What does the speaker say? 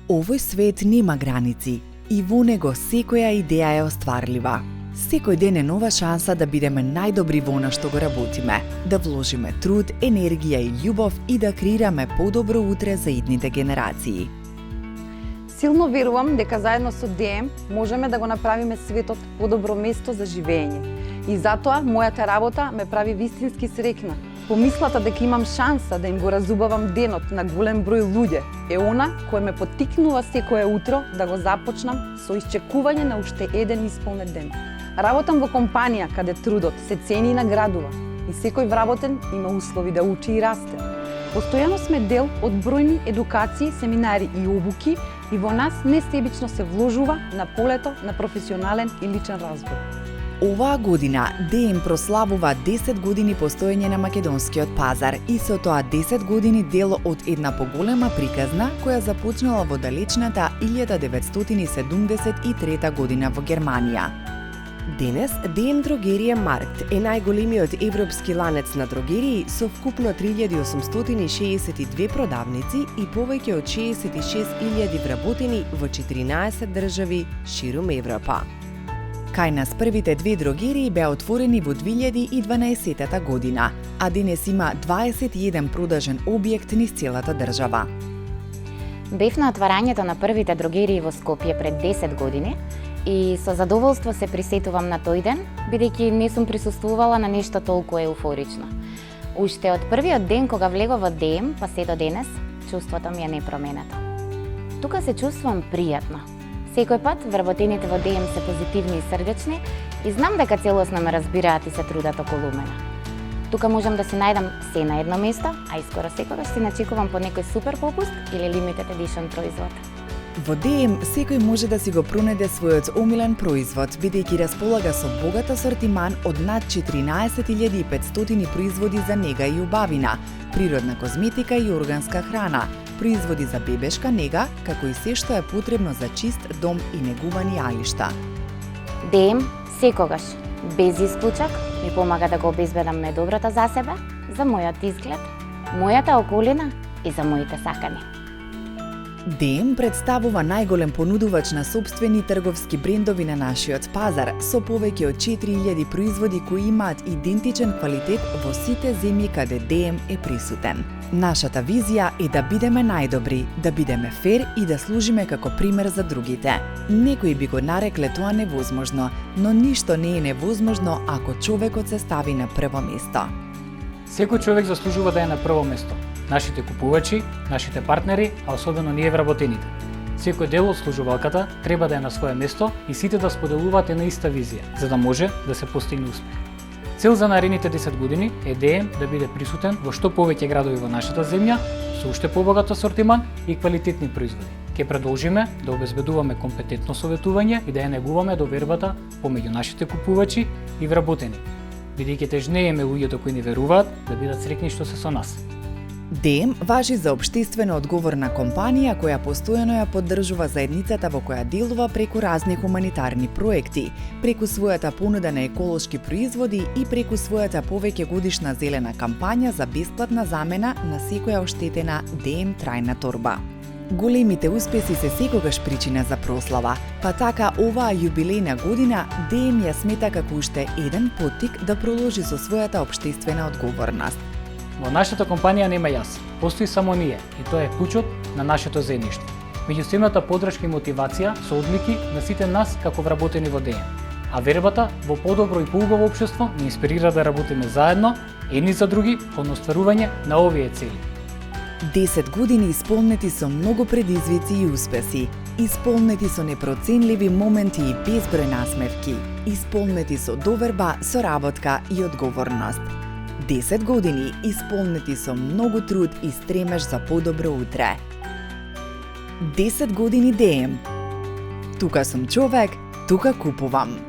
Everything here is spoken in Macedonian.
Овој свет нема граници и во него секоја идеја е остварлива. Секој ден е нова шанса да бидеме најдобри во она што го работиме, да вложиме труд, енергија и љубов и да креираме подобро утре за идните генерации. Силно верувам дека заедно со ДМ можеме да го направиме светот подобро место за живење. И затоа мојата работа ме прави вистински среќна. Помислата дека имам шанса да им го разубавам денот на голем број луѓе е она кој ме поттикнува секое утро да го започнам со исчекување на уште еден исполнет ден. Работам во компанија каде трудот се цени и наградува и секој вработен има услови да учи и расте. Постојано сме дел од бројни едукации, семинари и обуки и во нас несебично се вложува на полето на професионален и личен развој. Оваа година ДМ прославува 10 години постоење на македонскиот пазар и со тоа 10 години дел од една поголема приказна која започнала во далечната 1973 година во Германија. Денес ДМ Дрогерија Маркт е најголемиот европски ланец на дрогерии со вкупно 3862 продавници и повеќе од 66.000 вработени во 14 држави ширум Европа. Кај нас првите две дрогерии беа отворени во 2012 година, а денес има 21 продажен објект низ целата држава. Бев на отварањето на првите дрогерии во Скопје пред 10 години и со задоволство се присетувам на тој ден, бидејќи не сум присуствувала на нешто толку еуфорично. Уште од првиот ден кога влегов во ДМ, па се до денес, чувството ми е непроменето. Тука се чувствувам пријатно. Секој пат вработените во ДМ се позитивни и срдечни и знам дека целосно ме разбираат и се трудат околу мене. Тука можам да си најдам се на едно место, а искоро секогаш си начекувам по некој супер попуст или limited edition производ. Во ДМ секој може да си го пронајде својот омилен производ, бидејќи располага со богат асортиман од над 14.500 производи за нега и убавина, природна козметика и органска храна, производи за бебешка нега, како и се што е потребно за чист дом и негувани алишта. ДМ секогаш, без исклучок, ми помага да го обезбедам најдоброто за себе, за мојот изглед, мојата околина и за моите сакани. ДМ представува најголем понудувач на сопствени трговски брендови на нашиот пазар, со повеќе од 4000 производи кои имаат идентичен квалитет во сите земји каде ДМ е присутен. Нашата визија е да бидеме најдобри, да бидеме фер и да служиме како пример за другите. Некои би го нарекле тоа невозможно, но ништо не е невозможно ако човекот се стави на прво место. Секој човек заслужува да е на прво место. Нашите купувачи, нашите партнери, а особено ние вработените. Секој дел од служувалката треба да е на свое место и сите да споделуваат една иста визија, за да може да се постигне успех. Цел за наредните 10 години е ДМ да биде присутен во што повеќе градови во нашата земја, со уште побогат асортиман и квалитетни производи. Ке продолжиме да обезбедуваме компетентно советување и да ја негуваме довербата помеѓу нашите купувачи и вработени, бидејќи тежнееме луѓето кои ни веруваат да бидат среќни што се со нас. ДМ важи за општествено одговорна компанија која постојано ја поддржува заедницата во која делува преку разни хуманитарни проекти, преку својата понуда на еколошки производи и преку својата повеќе годишна зелена кампања за бесплатна замена на секоја оштетена ДМ трајна торба. Големите успеси се секогаш причина за прослава, па така оваа јубилејна година ДМ ја смета како уште еден поттик да проложи со својата општествена одговорност. Во нашата компанија нема јас, постои само ние и тоа е клучот на нашето заедништво. Меѓусебната поддршка и мотивација со одлики на сите нас како вработени во ДМ. А вербата во подобро и поубаво општество ни инспирира да работиме заедно, едни за други, кон остварување на овие цели. 10 години исполнети со многу предизвици и успеси, исполнети со непроценливи моменти и безброј насмевки, исполнети со доверба, соработка и одговорност. 10 години исполнети со многу труд и стремеж за подобро утре. 10 години ДМ. Тука сум човек, тука купувам.